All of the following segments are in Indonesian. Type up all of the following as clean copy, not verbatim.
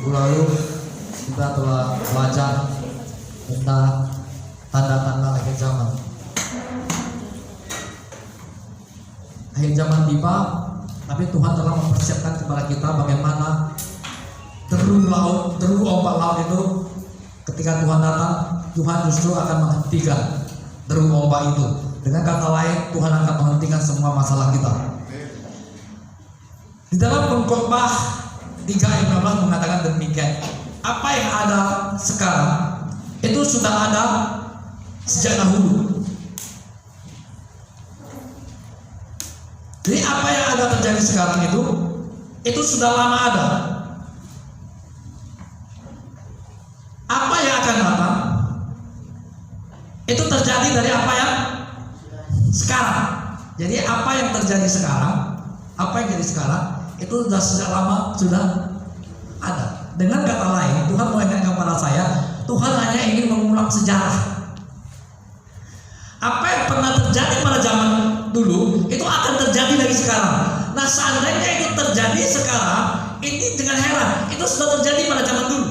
Minggu lalu kita telah belajar tentang tanda-tanda akhir zaman. Akhir zaman tiba, tapi Tuhan telah mempersiapkan kepada kita bagaimana deru ombak laut itu ketika Tuhan datang, Tuhan justru akan menghentikan deru ombak itu. Dengan kata lain, Tuhan akan menghentikan semua masalah kita. Di dalam Pengkhotbah 3:15 mengatakan demikian. Apa yang ada sekarang itu sudah ada sejak dahulu. Jadi apa yang ada terjadi sekarang itu sudah lama ada. Apa yang akan datang itu terjadi dari apa yang sekarang. Jadi apa yang terjadi sekarang, apa yang jadi sekarang itu sudah sejak lama sudah ada. Dengan kata lain, Tuhan mengingatkan kepada saya, Tuhan hanya ingin mengulang sejarah. Apa yang pernah terjadi pada zaman dulu itu akan terjadi lagi sekarang. Nah, seandainya itu terjadi sekarang, ini dengan heran, itu sudah terjadi pada zaman dulu.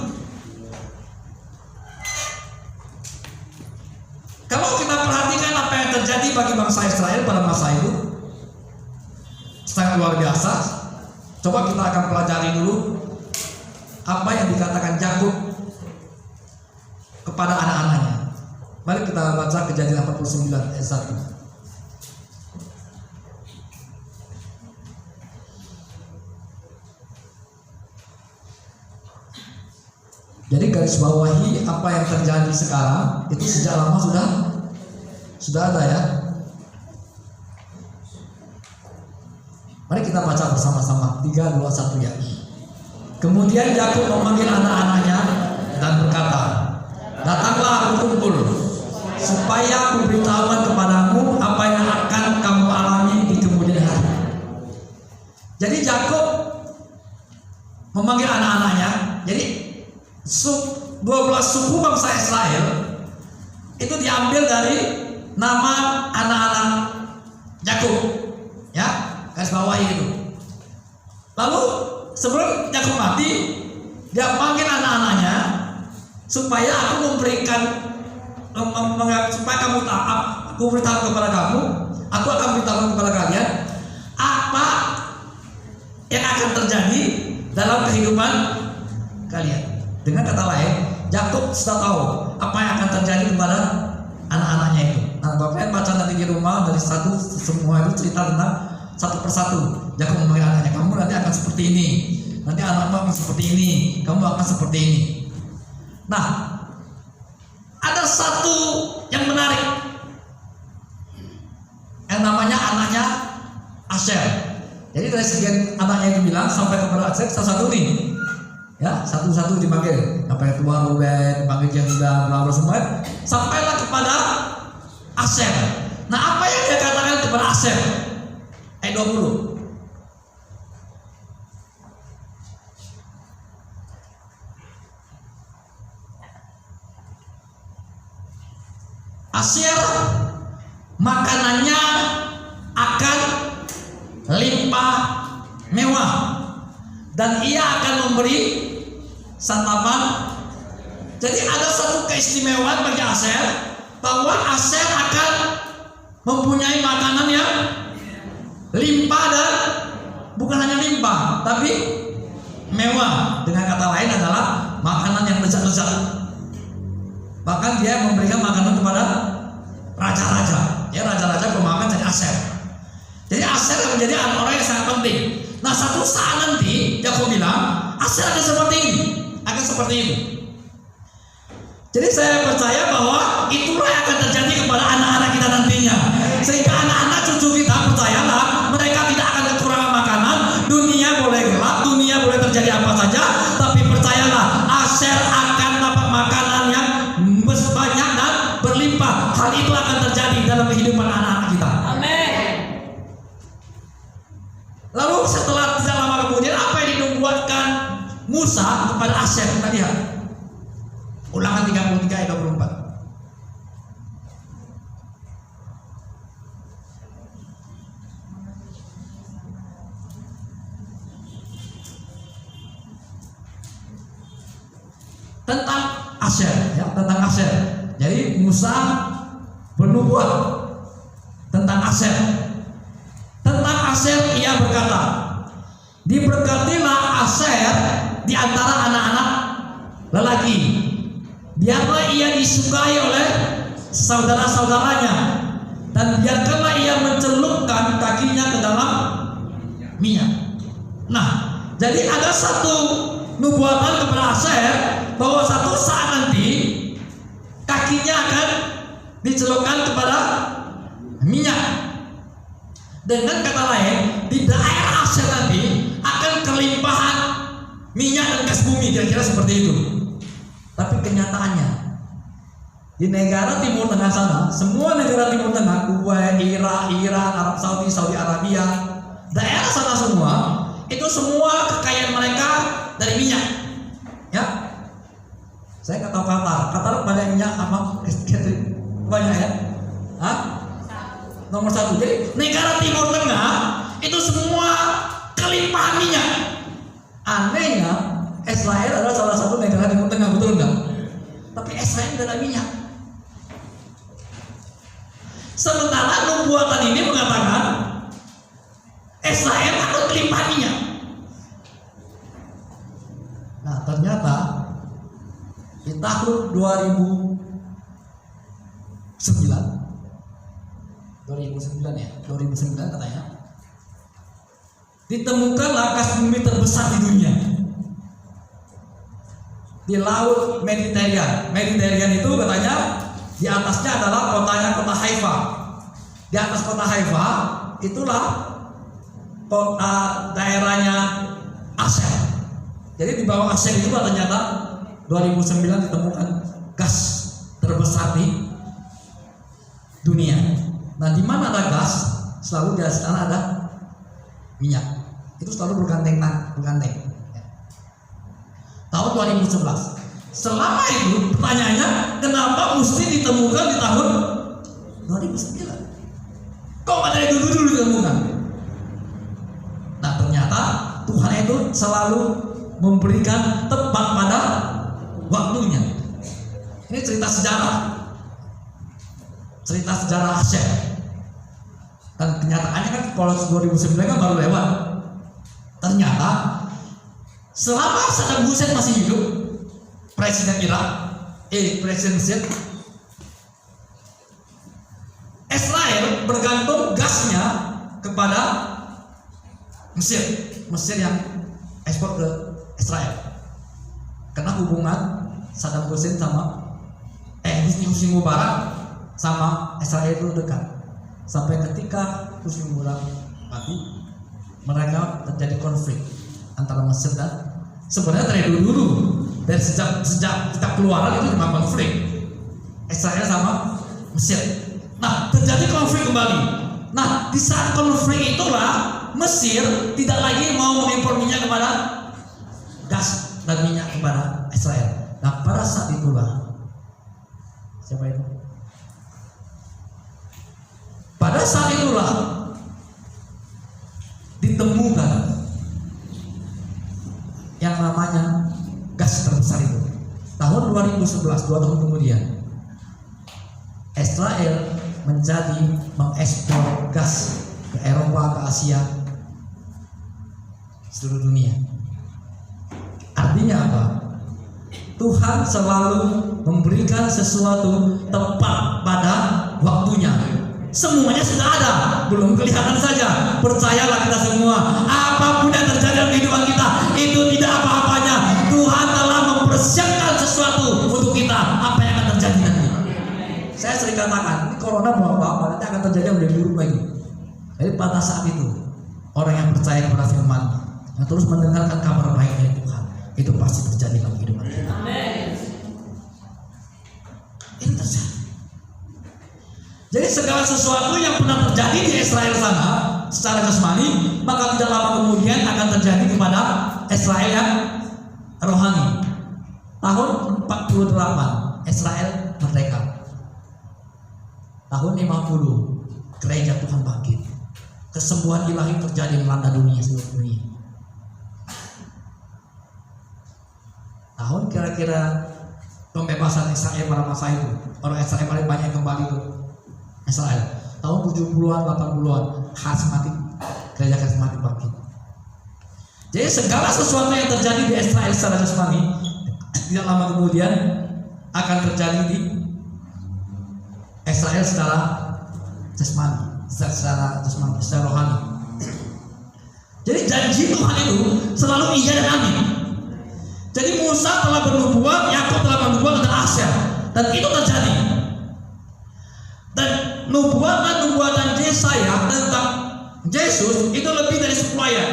Kalau kita perhatikan apa yang terjadi bagi bangsa Israel pada masa itu, sangat luar biasa. Coba kita akan pelajari dulu apa yang dikatakan Yakub kepada anak-anaknya. Mari kita baca Kejadian 49 ayat 1. Jadi garis bawahi apa yang terjadi sekarang itu sejak lama sudah ada ya. Mari kita baca bersama-sama 3, 2, 1 ya. Kemudian Yakub memanggil anak-anaknya dan berkata, datanglah aku kumpul, supaya aku beritahukan kepadamu apa yang akan kamu alami di kemudian hari. Jadi Yakub memanggil anak-anaknya. Jadi 12 suku bangsa Israel itu diambil dari nama anak-anak Yakub, ya, garis bawahi itu. Lalu sebelum Yakub mati, dia panggil anak-anaknya supaya aku memberikan supaya kamu tahu, aku beritahu kepada kamu, aku akan beritahu kepada kalian apa yang akan terjadi dalam kehidupan kalian. Dengan kata lain, Yakub sudah tahu apa yang akan terjadi kepada anak-anaknya itu. Nah, Bapak baca nanti di rumah dari satu semua itu cerita tentang satu persatu. Yakub memanggil anaknya, kamu nanti akan seperti ini, nanti anakmu akan seperti ini, kamu akan seperti ini. Nah, ada satu yang menarik, yang namanya anaknya Asher. Jadi dari sekian anaknya itu bilang sampai kepada Asher satu nih. Ya, satu-satu dipanggil. Sampai keluar Ruben, dipanggil Yehuda, bla semua, sampailah kepada Asher. Nah, apa yang dia katakan kepada Asher? Ayat 20. Asher makanannya akan limpah mewah dan ia akan memberi santapan. Jadi ada satu keistimewaan bagi Asher, bahwa Asher akan mempunyai makanan yang limpah dan bukan hanya limpah tapi mewah. Dengan kata lain adalah makanan yang lezat-lezat. Bahkan dia memberikan makanan kepada raja-raja. Ya, raja-raja pemakan dari Asher. Jadi Asher menjadi orang yang sangat penting. Nah, satu saat nanti Yakub bilang Asher akan seperti ini, akan seperti itu. Jadi saya percaya bahwa itulah yang akan terjadi kepada anak-anak kita nantinya. Sehingga anak-anak cucu kita, percayalah, mereka tidak akan kekurangan makanan. Dunia boleh gelap, dunia boleh terjadi apa saja, tapi percayalah, Asher akan dapat makanan yang banyak dan berlimpah. Hal itu akan terjadi dalam kehidupan anak-anak kita. Amin. Lalu setelah tidak lama kemudian, apa yang dinubuatkan Musa kepada Asher? Kita lihat Ulangan 33 ayat 24. tentang Asher, ya, tentang Asher. Jadi Musa bernubuat tentang Asher. Tentang Asher ia berkata, diberkatilah Asher di antara anak-anak lelaki. Biarlah ia disukai oleh saudara-saudaranya, dan biarkanlah ia mencelupkan kakinya ke dalam minyak. Nah, jadi ada satu nubuatan kepada Asher bahwa satu saat nanti kakinya akan dicelupkan kepada minyak. Dengan kata lain, di daerah Asher nanti akan kelimpahan minyak dan gas bumi, kira-kira seperti itu. Tapi kenyataannya di negara Timur Tengah sana, semua negara Timur Tengah, Kuwait, Iran, Arab Saudi, Saudi Arabia, daerah sana semua, itu semua kekayaan mereka dari minyak. Ya, saya nggak tahu Qatar banyak minyak apa? Banyak ya? Hah? Nomor 1. Jadi negara Timur Tengah itu semua kelimpahan minyak. Anehnya Israel adalah salah satu negara Timur Tengah, betul enggak? Tapi Israel tidak ada minyak. Sementara nubuatan ini mengatakan Israel akan kelimpahan minyak. Nah, ternyata di tahun 2009 katanya ditemukanlah gas bumi terbesar di dunia di laut Mediterania. Mediterania itu katanya di atasnya adalah kota Haifa. Di atas kota Haifa itulah kota daerahnya Asher. Jadi di bawah Asher itu ternyata 2009 ditemukan gas terbesar di dunia. Nah, di mana ada gas, selalu di sana ada minyak. Itu selalu bergandeng. Tahun 2011. Selama itu pertanyaannya, kenapa mesti ditemukan di tahun 2009? Kok nggak dari dulu ditemukan? Nah, ternyata Tuhan itu selalu memberikan tepat pada waktunya. Ini cerita sejarah Asher. Dan kenyataannya kan kalau 2009 kan baru lewat. Ternyata selama Saddam Hussein masih hidup, Presiden Mesir, Israel bergantung gasnya kepada Mesir yang ekspor ke Israel. Karena hubungan Saddam Hussein sama Husni Mubarak sama Israel itu dekat. Sampai ketika Husni Mubarak mati, mereka terjadi konflik antara Mesir dan sebenarnya dari dulu dari sejak keluaran itu memang konflik Israel sama Mesir. Nah, terjadi konflik kembali. Nah, di saat konflik itulah Mesir tidak lagi mau mengimpor minyak kepada gas dan minyak kepada Israel. Nah, pada saat itulah siapa itu? Pada saat itulah ditemukan yang namanya gas terbesar itu. Tahun 2011, 2 tahun kemudian, Israel menjadi mengekspor gas ke Eropa, ke Asia, seluruh dunia. Artinya apa? Tuhan selalu memberikan sesuatu tepat pada waktunya. Semuanya sudah ada, belum kelihatan saja. Percayalah kita semua, apapun yang terjadi dalam kehidupan kita, itu tidak apa-apanya. Tuhan telah mempersiapkan sesuatu untuk kita, apa yang akan terjadi nanti. Saya sering katakan, ini corona mau apa-apa, nanti akan terjadi yang lebih buruk lagi. Jadi pada saat itu, orang yang percaya kepada firman, yang terus mendengarkan kabar baik dari Tuhan, itu pasti terjadi dalam kehidupan kita. Ini terjadi. Jadi segala sesuatu yang pernah terjadi di Israel sana secara jasmani, maka tidak lama kemudian akan terjadi kepada Israel yang rohani. Tahun 48 Israel merdeka. Tahun 50 gereja Tuhan bangkit. Kesembuhan ilahi terjadi melanda dunia, seluruh dunia. Tahun kira-kira pembebasan Israel pada masa itu. Orang Israel paling banyak kembali ke Israel. Tahun 70-an, 80-an, karismatik, gereja karismatik bangkit. Jadi segala sesuatu yang terjadi di Israel secara jasmani tidak lama kemudian akan terjadi di Israel secara jasmani, secara rohani. Jadi janji Tuhan itu selalu iya dan amin. Jadi Musa telah bernubuat, Yakub telah bernubuat tentang Asyar, dan itu terjadi. Dan nubuatan Yesaya tentang Yesus itu lebih dari 10 ayat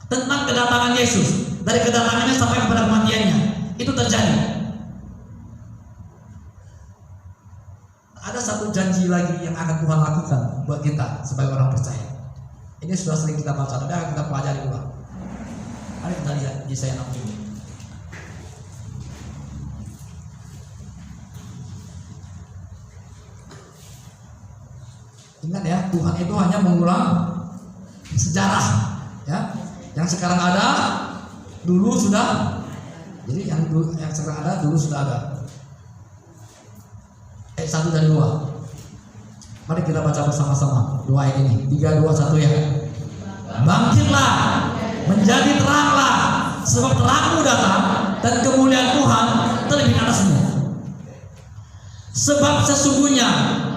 tentang kedatangan Yesus, dari kedatangannya sampai kepada kematiannya. Itu terjadi. Ada satu janji lagi yang akan Tuhan lakukan buat kita sebagai orang percaya. Ini sudah sering kita baca, tapi akan kita pelajari ulang. Mari kita lihat Yesaya 60. Ingat ya, Tuhan itu hanya mengulang sejarah, ya. Yang sekarang ada, dulu sudah. Jadi yang sekarang ada, dulu sudah ada. 1 dan 2. Mari kita baca bersama-sama doa ini. 3, 2, 1 ya. Bangkitlah, menjadi teranglah, sebab terangmu datang dan kemuliaan Tuhan terbit atasmu. Sebab sesungguhnya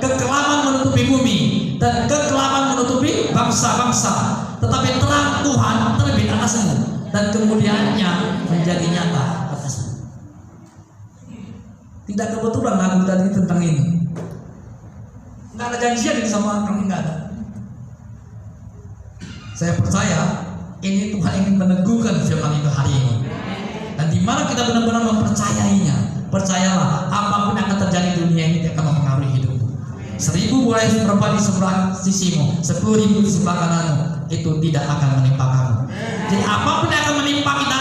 kekelaman menutupi bumi dan kekelaman menutupi bangsa-bangsa, tetapi terang Tuhan terbit atasmu dan kemuliaannya menjadi nyata atasmu. Tidak kebetulan lagu tadi tentang ini. Nggak ada janjian ini sama kami, nggak ada. Saya percaya ini Tuhan ingin meneguhkan firman itu hari ini. Dan di mana kita benar-benar mempercayainya, percayalah apapun yang akan terjadi di dunia ini akan mempengaruhi hidupmu. 1000 boleh berapa di sebelah sisimu, 10.000 di sebelah kananmu, itu tidak akan menimpa kamu. Jadi apapun yang akan menimpa kita,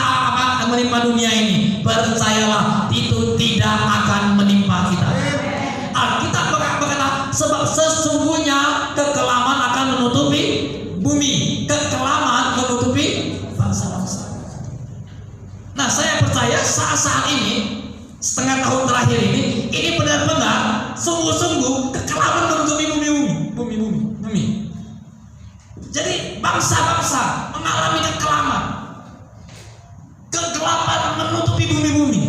akan menimpa dunia ini, percayalah itu tidak akan menimpa kita. Alkitab berkata, sebab sesungguhnya kekelaman akan menutupi bumi, kekelaman menutupi bangsa-bangsa. Nah, saya percaya saat ini, setengah tahun terakhir ini benar-benar sungguh-sungguh kekelaman menutupi bumi. Jadi bangsa-bangsa mengalami kekelaman, kegelapan menutupi bumi.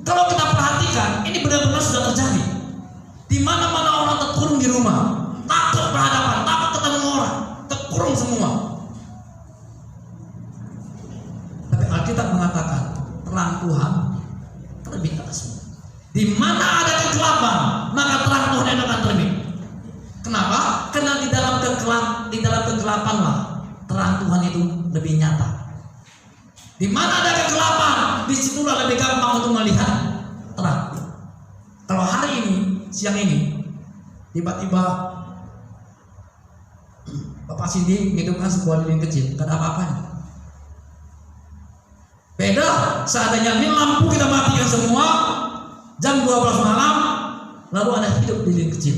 Kalau kita perhatikan, ini benar-benar sudah terjadi. Di mana-mana orang terkurung di rumah, takut berhadapan, takut ketemu orang, terkurung semua. Tapi Alkitab mengatakan terang Tuhan terbit atasmu. Di mana ada kegelapan, maka terang Tuhan itu akan terbit. Kenapa? Karena di dalam kegelapanlah terang Tuhan itu lebih nyata. Di mana ada kegelapan, disitulah lebih gampang untuk melihat terang. Kalau hari ini, siang ini, tiba-tiba Bapak Cindy menghidupkan sebuah lilin kecil, gak ada apa-apanya. Beda seandainya ini lampu kita matikan semua jam 12 malam, lalu ada hidup lilin kecil,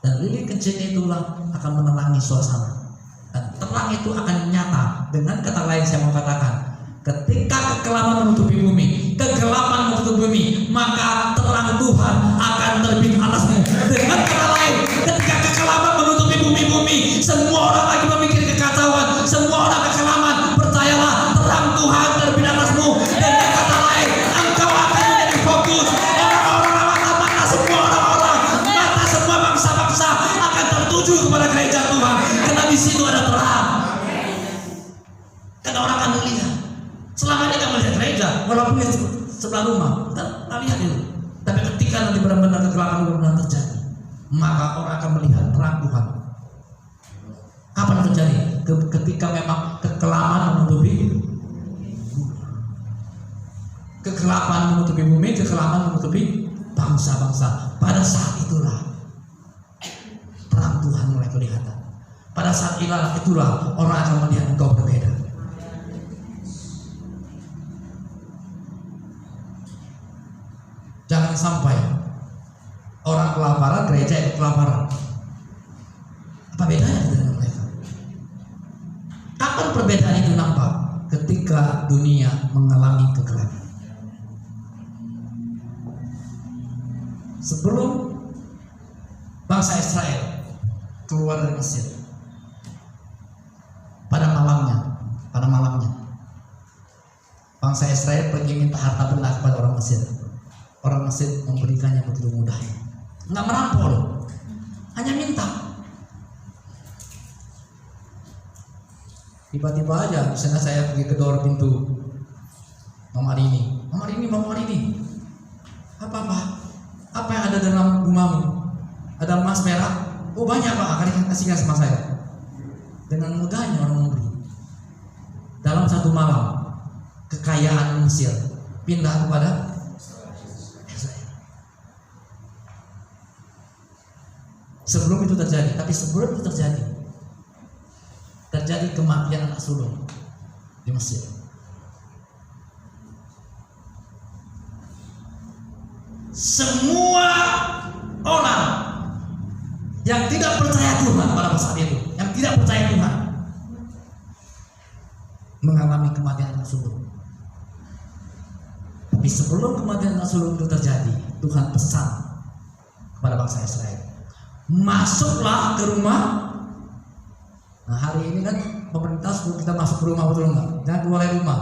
dan lilin kecil itulah akan menerangi suasana, dan terang itu akan nyata. Dengan kata lain saya mau katakan, ketika kekelaman menutupi bumi, kegelapan menutupi bumi, maka terang Tuhan akan terbit atasmu. Dengan kata lain, ketika kekelaman menutupi bumi, semua orang lagi memikir kekacauan, semua orang kekelaman, percayalah terang Tuhan terbit atasmu. Dengan kata lain, engkau akan menjadi fokus. Orang-orang, mata semua orang-orang, mata semua bangsa-bangsa akan tertuju kepada gereja Tuhan, karena di situ ada terang. Karena orang akan melihat. Selama ini kita melihat gereja, walaupun di sebelah rumah, kita lihat itu. Tapi ketika nanti benar-benar kegelapan benar-benar terjadi, maka orang akan melihat terang Tuhan. Kapan terjadi? Ketika memang kekelaman menutupi bumi, kekelaman menutupi bangsa-bangsa. Pada saat itulah terang Tuhan mulai kelihatan. Pada saat itulah orang akan melihat engkau berbeda. Jangan sampai orang kelaparan, gereja ikut kelaparan. Apa bedanya dengan mereka? Kapan perbedaan itu nampak? Ketika dunia mengalami kegelapan. sebelum bangsa Israel keluar dari Mesir, pada malamnya bangsa Israel pergi minta harta benda kepada orang Mesir. Orang Mesir memberikannya begitu mudah, nggak merampok, hanya minta. Tiba-tiba aja, misalnya saya pergi ke door pintu Mama Rini, apa yang ada dalam rumahmu? Ada emas perak? Oh banyak Pak, akan kasihkan sama saya. Dengan mudahnya orang memberi. Dalam satu malam, kekayaan Mesir pindah kepada Israel. Sebelum itu terjadi, terjadi kematian anak sulung di Mesir. Semua orang yang tidak percaya Tuhan pada saat itu, yang tidak percaya Tuhan, mengalami kematian anak sulung. Tapi sebelum kematian anak sulung itu terjadi, Tuhan pesan kepada bangsa Israel, masuklah ke rumah. Nah hari ini kan pemerintah suruh kita masuk ke rumah, betul enggak? Jangan keluar dari rumah.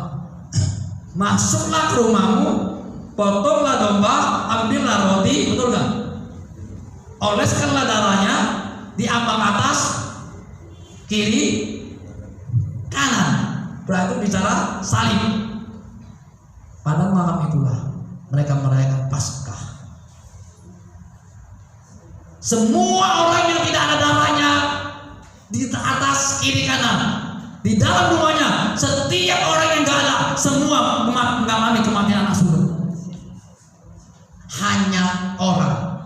Masuklah ke rumahmu, potonglah domba, ambillah roti, betul enggak? Oleskanlah darahnya di ambang atas, kiri, kanan. Berarti bicara salib. Pada malam itulah mereka merayakan Paskah. Semua orang yang tidak ada darahnya di atas, kiri, kanan, di dalam rumahnya, setiap orang yang gak ada, semua mengalami kematian anak sulung. Hanya orang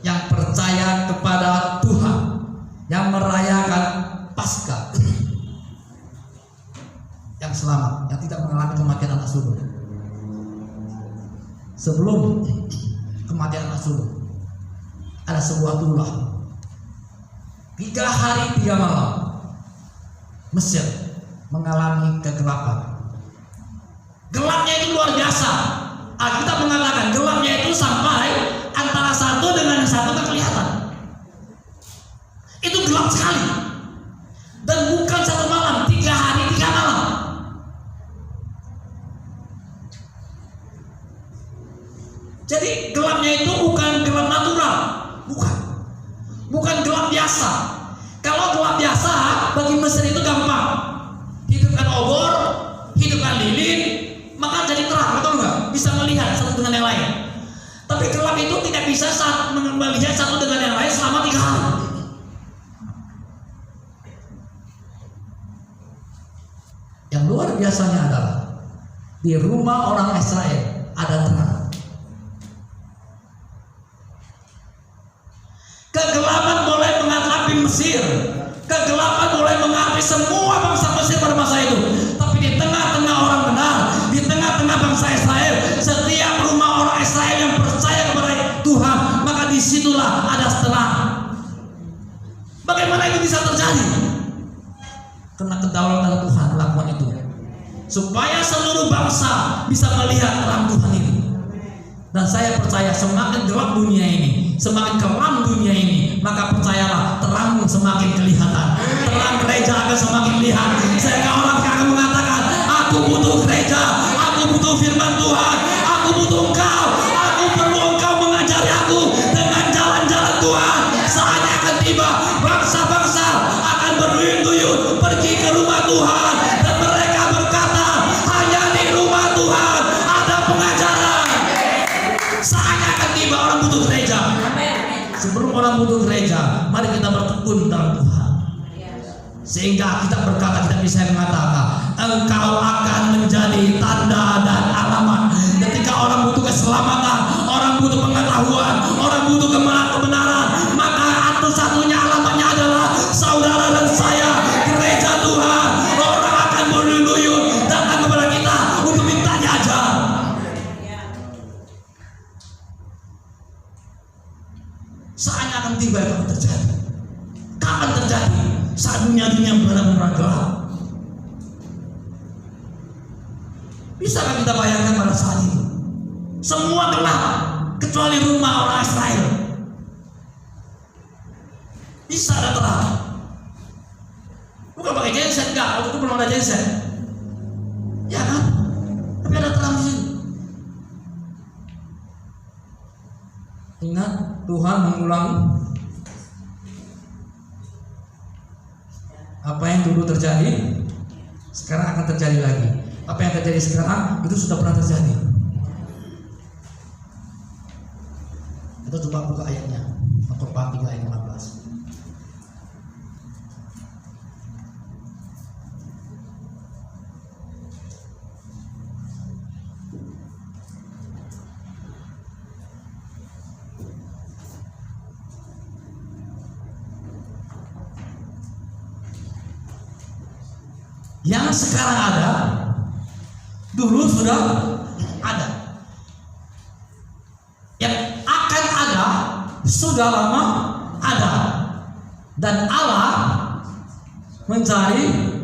yang percaya kepada Tuhan, yang merayakan Paskah, yang selamat, yang tidak mengalami kematian anak sulung. Sebelum kematian anak sulung, ada sebuah tulah. 3 hari 3 malam Mesir mengalami kegelapan. Gelapnya itu luar biasa. Alkitab mengatakan gelapnya itu sampai antara satu dengan yang satu tak kelihatan. Itu gelap sekali. Dan bukan 1 malam, 3 hari 3 malam. Jadi gelapnya itu bukan gelap natural, bukan gelap biasa. Kalau gelap biasa bagi Mesir itu gampang, hidupkan obor, hidupkan lilin, maka jadi terang, betul nggak? Bisa melihat satu dengan yang lain. Tapi gelap itu tidak bisa melihat satu dengan yang lain selama 3 hari. Yang luar biasanya adalah di rumah orang Israel ada terang. Kegelapan mulai menghadapi Mesir, kegelapan mulai menghadapi semua bangsa Mesir pada masa itu. Tapi di tengah-tengah orang benar, di tengah-tengah bangsa Israel, setiap rumah orang Israel yang percaya kepada Tuhan, maka disitulah ada terang. Bagaimana itu bisa terjadi? Karena kedaulatan Tuhan melakukan itu, supaya seluruh bangsa bisa melihat terang Tuhan ini. Dan saya percaya semakin gelap dunia ini, semakin kelam dunia ini, maka percayalah terang semakin kelihatan, terang gereja akan semakin lihat. Sehingga orang akan mengatakan, aku butuh gereja, aku butuh firman Tuhan, aku butuh engkau, aku perlu engkau mengajari aku dengan jalan-jalan Tuhan. Saatnya akan tiba, bangsa-bangsa akan berduyun-duyun pergi ke rumah Tuhan, dan mereka berkata, hanya di rumah Tuhan ada pengajaran. Saatnya akan tiba, orang butuh gereja. Sebelum orang butuh gereja, mari kita bertekun dalam Tuhan. Sehingga kita berkata, kita bisa mengatakan, engkau akan menjadi tanda dan alamat. Ketika orang butuh keselamatan, orang butuh pengetahuan, orang butuh kebenaran, maka satu-satunya alamatnya adalah saudara dan saya, gereja Tuhan. Orang akan berduyun-duyun datang kepada kita untuk minta diajar. Saatnya akan tiba itu akan terjadi. Kapan terjadi? Saat dunia-dunia benar-benar gelap. Bisakah kita bayangkan pada saat itu? Semua gelap. kecuali rumah orang Israel. Bisa ada terang. Bukan pakai genset, enggak. Waktu itu belum ada genset. Ya kan? Tapi ada terang di sini. Ingat, Tuhan mengulang apa yang dulu terjadi, sekarang akan terjadi lagi. Apa yang terjadi sekarang itu sudah pernah terjadi. Kita coba buka ayatnya, Al-Qur'an 3 ayat 15. Yang sekarang ada, dulu sudah ada. Yang akan ada, sudah lama ada. Dan Allah mencari.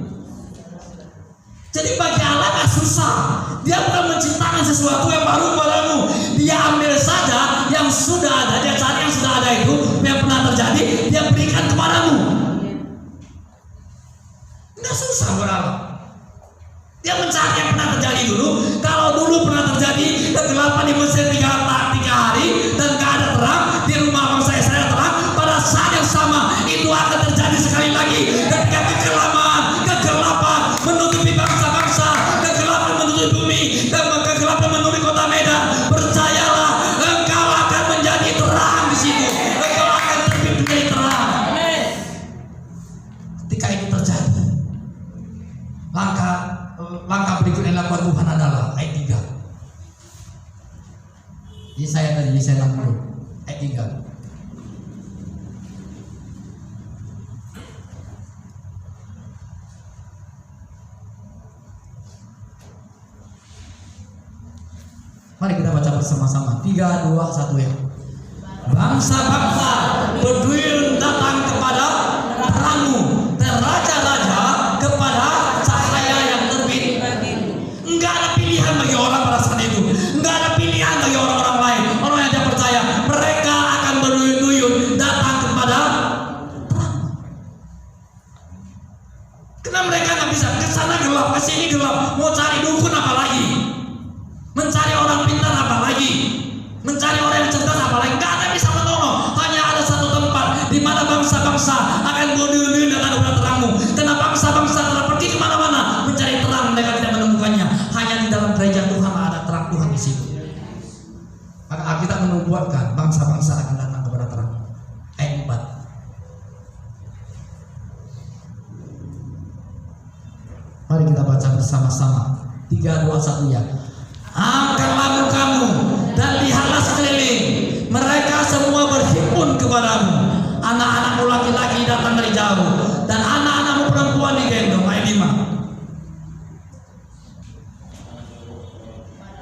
Jadi bagi Allah gak susah. Dia bukan menciptakan sesuatu yang baru padamu. Dia ambil saja yang sudah ada. Dia cari yang sudah ada itu, yang pernah terjadi, dia berikan kepadamu. Nggak susah berapa. Dia mencari yang pernah terjadi dulu. Kalau dulu pernah terjadi kegelapan di Mesir 3 hari dan gak ada terang, di rumah bangsa Israel terang, pada saat yang sama itu akan terjadi sekali lagi ketika kegelapan menutupi bangsa-bangsa, kegelapan menutupi bumi, dan kegelapan menutupi kota Medan. Percayalah, engkau akan menjadi terang di situ. Engkau akan terbit menjadi terang. Ketika itu terjadi, langkah berikut yang dilakukan Tuhan adalah ayat 3. Yesaya 60 ayat 3. Mari kita baca bersama-sama. 3, 2, 1 ya. Bangsa-bangsa berduyun datang kepada terangmu, dan raja-raja kepada cahaya yang terbit. Enggak ada pilihan bagi orang pada saat itu. Enggak ada pilihan bagi orang-orang lain. Orang yang tidak percaya, mereka akan berduyun-duyun datang kepada terang. Karena mereka nggak bisa ke sana gelap, ke sini gelap. Mau cari dukun apa lagi? Mencari orang pintar apa lagi? Mencari orang yang cerdas apa lagi? Enggak ada yang bisa menolong. Hanya ada satu tempat di mana bangsa-bangsa akan berduyun-duyun datang kepada terangmu. Karena bangsa-bangsa telah pergi kemana-mana mencari terang, mereka tidak menemukannya. Hanya di dalam gereja Tuhan ada terang Tuhan di situ. Maka Alkitab menubuatkan bangsa-bangsa akan datang kepada terang. Ayat 4. Mari kita baca bersama-sama. 3, 2, 1 ya. Angkatlah mukamu dan lihatlah sekeliling, mereka semua berhimpun kepadamu. Anak-anakmu laki-laki datang dari jauh, dan anak-anakmu perempuan digendong. Ayat 5.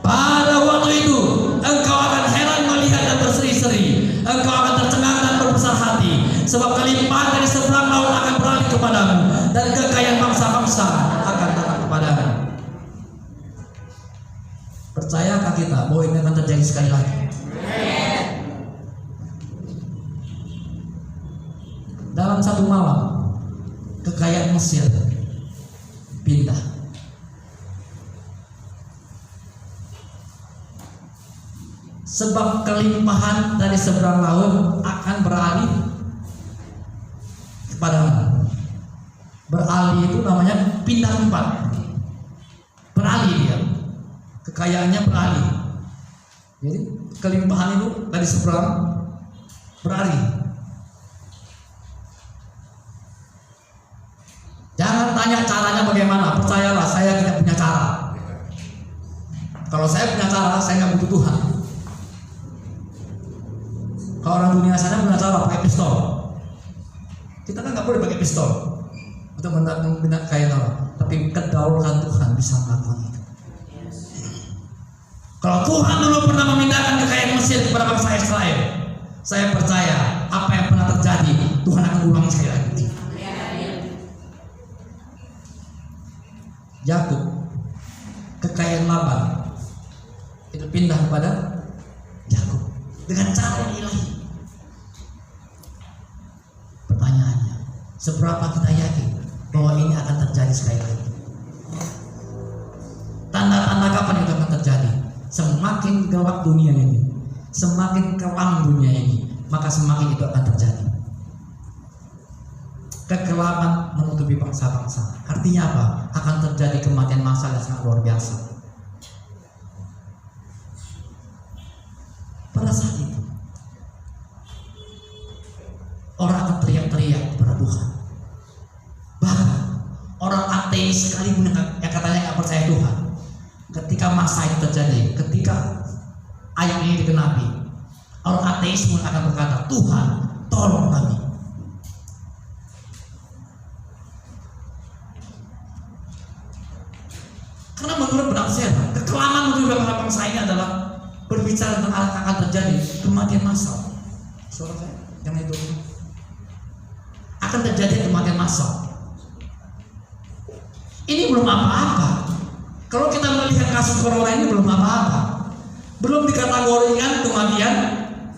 Pada waktu itu engkau akan heran melihat dan berseri-seri. Engkau akan tercengang dan berbesar hati, sebab kelimpahan dari seberang laut akan beralih kepadamu, dan kekayaan bangsa-bangsa akan datang kepadamu. Percayakah kita bahwa ini akan terjadi sekali lagi? Dalam satu malam, kekayaan Mesir pindah. Sebab kelimpahan dari seberang laut akan beralih kepadamu. Beralih itu namanya pindah tempat. Beralih dia. Kekayaannya beralih. Jadi kelimpahan itu dari seberang beralih. Jangan tanya caranya bagaimana. Percayalah, saya tidak punya cara. Kalau saya punya cara, saya nggak butuh Tuhan. Kalau orang dunia sana punya cara pakai pistol. Kita kan nggak boleh pakai pistol untuk membinakai orang. Tapi kedaulatan Tuhan bisa melakukan itu. Kalau Tuhan dulu pernah memindahkan kekayaan Mesir kepada bangsa Israel, saya percaya apa yang pernah terjadi Tuhan akan ulang sekali lagi. Yakub, kekayaan Laban itu pindah kepada Yakub. dengan cara yang ilahi. Pertanyaannya, seberapa kita yakin bahwa ini akan terjadi sekali lagi? Tanda-tanda kapan itu akan terjadi? Semakin gelap dunia ini, semakin kelam dunia ini, maka semakin itu akan terjadi. Kegelapan menutupi bangsa-bangsa. Artinya apa? Akan terjadi kematian massal yang sangat luar biasa. Pada saat itu, orang akan teriak-teriak kepada Tuhan. Bahkan orang ateis sekalipun yang katanya nggak percaya Tuhan, ketika masa itu terjadi, ketika ayat ini digenapi, orang ateis pun akan berkata, Tuhan, tolong kami. Karena menurut penafsir, kekelaman menuju bangsa ini adalah berbicara tentang akan terjadi kematian massal. Suara saya, jangan itu. Akan terjadi kematian massal. Ini belum apa-apa. Kalau kita melihat kasus corona ini belum apa-apa, belum dikategorikan kematian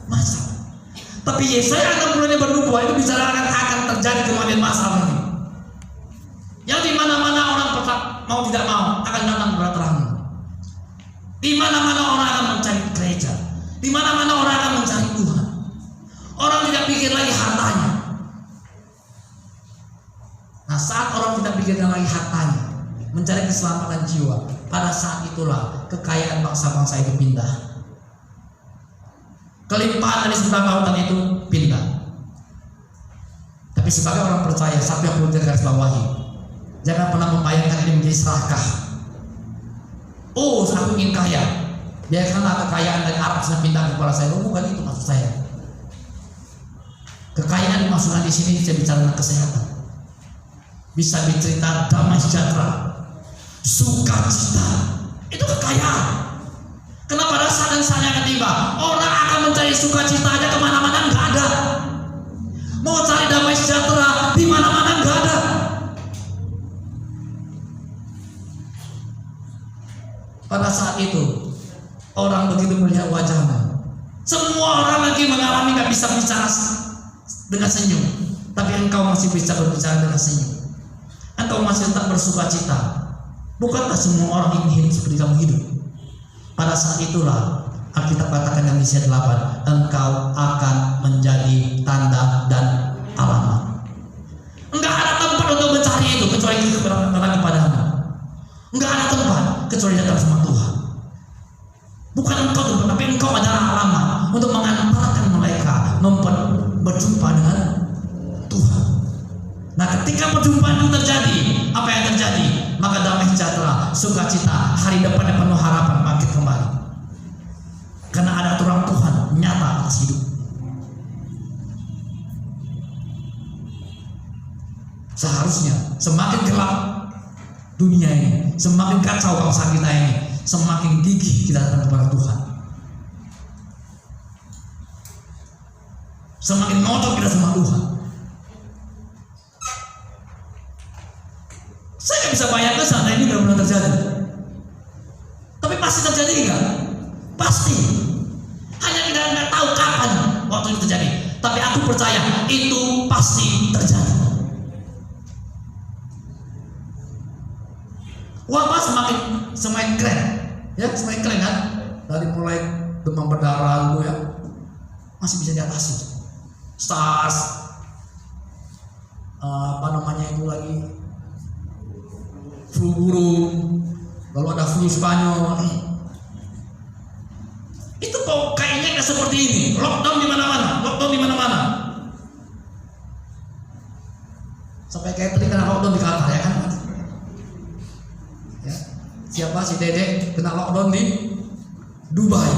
massal. Tapi Yesaya 60 bernubuat itu bicara akan terjadi kematian massal nanti. Yang di mana-mana orang mau tidak mau akan datang kepada terang. Di mana-mana orang akan mencari gereja. Di mana-mana orang akan mencari Tuhan. Orang tidak pikir lagi hartanya. Nah, saat orang tidak pikirkan lagi hartanya, mencari keselamatan jiwa, pada saat itulah kekayaan bangsa-bangsa itu pindah. Kelimpahan dari sebelah lautan itu pindah. Tapi sebagai orang percaya, satu yang perlu digarisbawahi, jangan pernah membayangkan ini menjadi serakah. Oh, aku ingin kaya, biarkanlah kekayaan dari Arab sudah pindah kepada saya. Oh, bukan itu maksud saya. Kekayaan dimaksudkan di sini bisa bicara tentang kesehatan, bisa bercerita damai sejahtera, sukacita. Itu kekayaan. Karena pada saat dan saatnya akan tiba, orang akan mencari sukacita aja kemana-mana nggak ada. Mau cari damai sejahtera di mana-mana nggak ada. Pada saat itu orang begitu melihat wajahmu, semua orang lagi mengalami nggak bisa bicara dengan senyum, tapi engkau masih bisa berbicara dengan senyum. Engkau masih tetap bersukacita. Bukankah semua orang ingin hidup seperti kamu hidup? Pada saat itulah Alkitab katakan yang di ayat 8, engkau akan menjadi tanda dan alamat. Enggak ada tempat untuk mencari itu kecuali datang kepadamu. Enggak ada tempat kecuali datang sama Tuhan. Bukan engkau tempat, tapi engkau adalah alamat untuk mengantarkan mereka berjumpa dengan Tuhan. Nah, ketika perjumpaan itu terjadi, apa yang terjadi? Maka damai sejahtera, sukacita, hari depan yang penuh harapan bangkit kembali. Karena ada aturan Tuhan nyata atas hidup. Seharusnya semakin gelap dunia ini, semakin kacau bangsa kita ini, semakin gigih kita datang kepada Tuhan. Semakin ngotot kita sama Tuhan. Saya nggak bisa bayangkan saat ini benar-benar terjadi. Tapi pasti terjadi enggak? Pasti. Hanya kita nggak tahu kapan waktu itu terjadi. Tapi aku percaya itu pasti terjadi. Wabah semakin keren, ya semakin keren kan? Dari mulai demam berdarah dulu ya, masih bisa diatasi. SARS, apa namanya itu lagi, flu burung, lalu ada flu Spanyol. Itu kok kayaknya nggak seperti ini. Lockdown di mana-mana. Sampai kayak tadi kena lockdown di Qatar ya kan? Ya. Siapa si Dede kena lockdown di Dubai?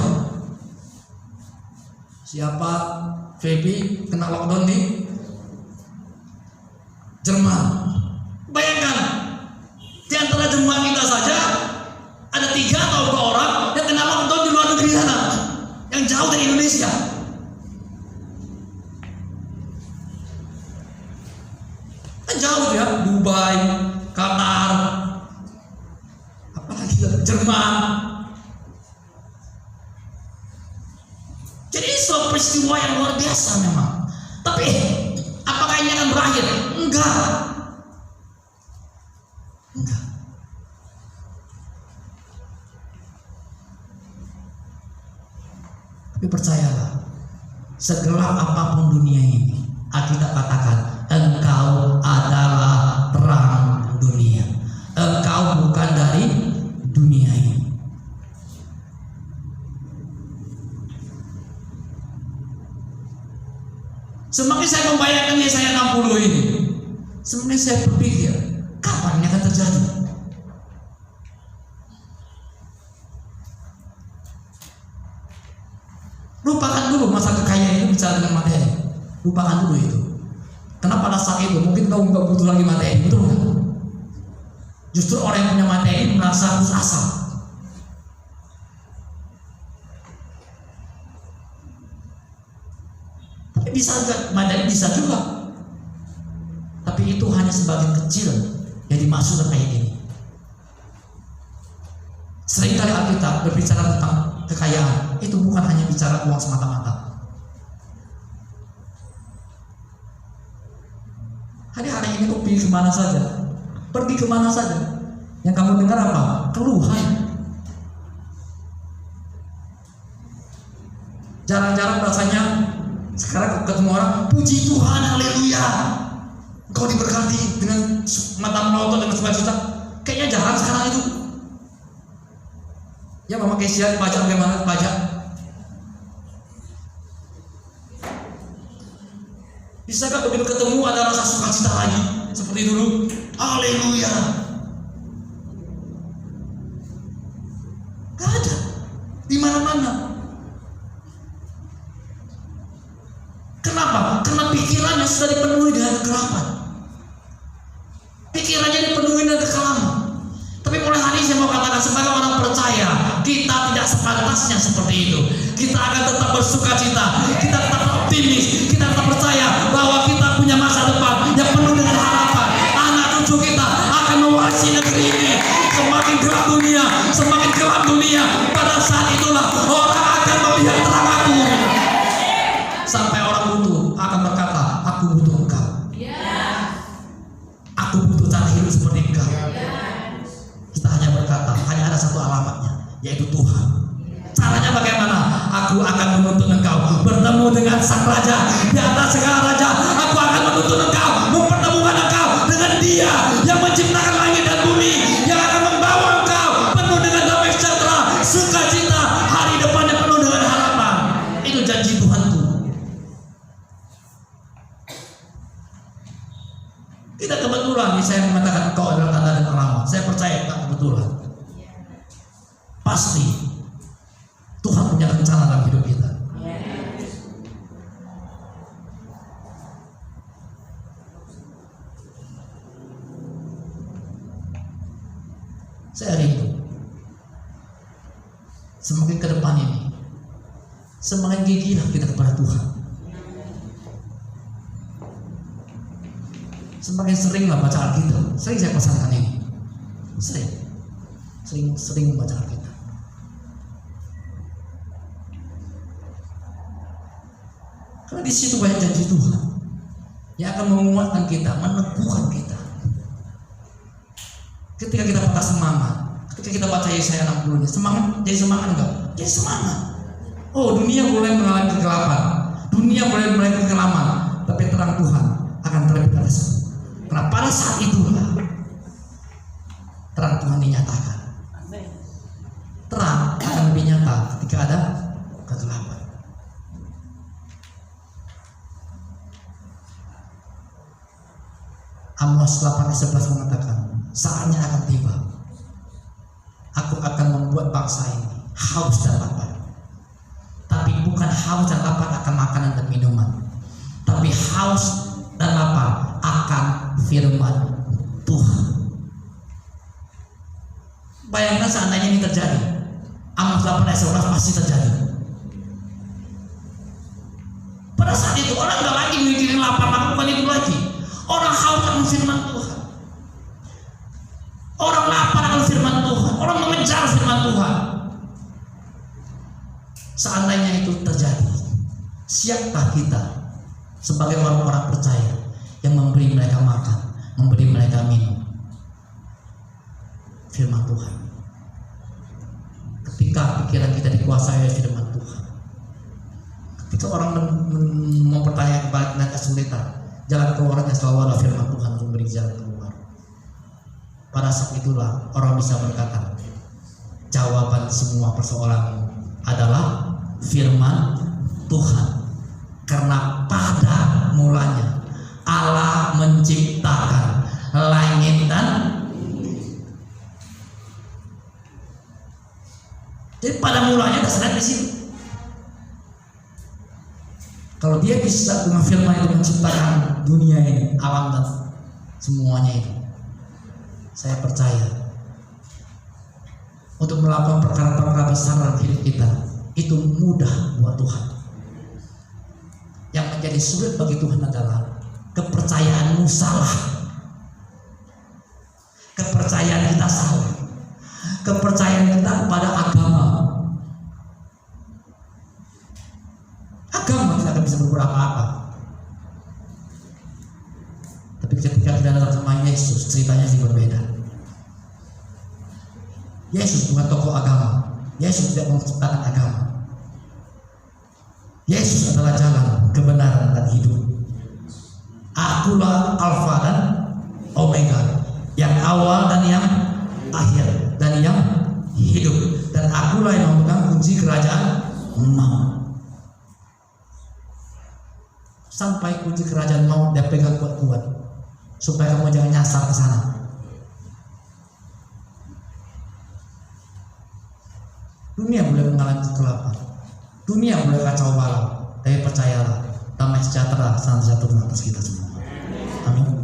Siapa Feby kena lockdown di Jerman? Bayangkan, di antara jemaat kita saja ada 3 atau 4 orang yang kena lockdown di luar negeri sana, yang jauh dari Indonesia. Kan jauh ya, Dubai, Qatar, apalagi Jerman. Jadi suatu peristiwa yang luar biasa memang. Tapi apakah ini akan berakhir? Enggak. Enggak. Tapi percayalah, segelap apapun dunia ini, Alkitab katakan, engkau adalah terang dunia. Engkau bukan dari dunia ini. Semakin saya membayangkan Yesaya 60 ini, semakin saya berpikir, kapan ini akan terjadi? Lupakan dulu masa kekayaan itu bicara dengan materi. Lupakan dulu itu. Karena pada saat itu mungkin kau nggak butuh lagi materi, betul nggak? Justru orang yang punya materi merasa putus asa. Tapi bisa nggak? Materi bisa juga. Tapi itu hanya sebagian kecil yang dimaksud kayak gini. Seringkali Alkitab berbicara tentang kekayaan, itu bukan hanya bicara uang semata-mata. Hari-hari ini kau pergi kemana saja, pergi kemana saja, yang kamu dengar apa? Keluhan. Jarang-jarang rasanya sekarang ketemu orang, puji Tuhan, haleluya, kau diberkati dengan mata melotot dengan sukacita. Kayaknya jarang sekarang itu. Ya Mama Kesia pajak bagaimana pajak? Bisakah begitu ketemu ada rasa sukacita lagi seperti dulu? Haleluya. Gak ada di mana-mana. Kenapa? Karena pikirannya sudah dipenuhi dengan kegelapan. Pikirannya dipenuhi dengan kekelaman. Tapi mulai hari ini saya mau katakan sebagai orang percaya, kita tidak sepantasnya seperti itu. Kita akan tetap bersukacita, kita tetap optimis, kita tetap percaya bahwa kita punya masa depan yang penuh dengan harapan. Anak cucu kita akan mewarisi negeri ini. Semakin gelap dunia, pada saat itulah orang akan melihat terang aku. Sampai orang butuh akan berkata, aku butuh engkau. Aku butuh cara hidup seperti engkau. Kita hanya berkata, hanya ada satu alamatnya, yaitu Tuhan. Caranya bagaimana? Aku akan menuntun engkau bertemu dengan Sang Raja di atas segala raja. Aku akan menuntun engkau, mempertemukan engkau dengan Dia yang menciptakan langit dan bumi, yang akan membawa engkau penuh dengan damai sejahtera, sukacita, hari depannya penuh dengan harapan. Itu janji Tuhanku. Tidak kebetulan saya mengatakan kau adalah tanda dan alamat. Saya percaya tak kebetulan. Pasti Tuhan punya rencana dalam hidup kita. Saya rindu semakin ke depan ini, semakin gigilah kita kepada Tuhan. Semakin seringlah baca Alkitab. Sering saya pesankan ini. Sering membaca Alkitab. Karena di situ banyak janji Tuhan yang akan menguatkan kita, meneguhkan kita. Ketika kita patah semangat, ketika kita baca Yesaya 60, semangat, jadi semangat enggak? Jadi semangat. Oh, dunia mulai mengalami kegelapan, dunia mulai kegelapan, tapi terang Tuhan akan terlebih dahulu. Karena pada saat itulah terang Tuhan dinyatakan. Terang akan lebih nyata ketika ada kegelapan. Amos 8:11 mengatakan, saatnya akan tiba. Aku akan membuat bangsa ini haus dan lapar. Tapi bukan haus dan lapar akan makanan dan minuman, tapi haus dan lapar akan firman Tuhan. Bayangkan seandainya ini terjadi, Amos 8:11 pasti terjadi. Pada saat itu orang nggak lagi mikirin lapar, bukan itu lagi. Orang haus akan firman Tuhan. Orang lapar akan firman Tuhan. Orang mengejar firman Tuhan. Seandainya itu terjadi, Siapkah kita sebagai orang-orang percaya yang memberi mereka makan, memberi mereka minum firman Tuhan? Ketika pikiran kita dikuasai oleh firman Tuhan, ketika orang mempertanyakan kepada kesulitan, jalan keluarnya selalu ada firman Tuhan untuk memberi jalan keluar. Pada saat itulah orang bisa berkata, jawaban semua persoalan adalah firman Tuhan. Karena pada mulanya Allah menciptakan langit dan jadi pada mulanya dasarnya di sini. Kalau dia bisa dengan firman itu menciptakan dunia ini, alam dan semuanya itu, saya percaya untuk melakukan perkara-perkara besar dalam hidup kita itu mudah buat Tuhan. Yang menjadi sulit bagi Tuhan adalah kepercayaanmu salah, kepercayaan kita salah, kepercayaan kita kepada agama tidak akan bisa berbuat apa-apa. Tapi ketika kita datang sama Yesus, ceritanya sih berbeda. Yesus bukan tokoh agama, Yesus tidak menciptakan agama. Yesus adalah jalan, kebenaran dan hidup. Akulah Alfa dan Omega, yang awal dan yang akhir dan yang hidup. Dan akulah yang memegang kunci kerajaan maut. Sampai kunci kerajaan maut dia pegang kuat-kuat, supaya kamu jangan nyasar ke sana. Dunia boleh mengalami kegelapan, dunia boleh kacau balau, tapi percayalah, damai sejahtera senantiasa turun atas kita semua. Amin.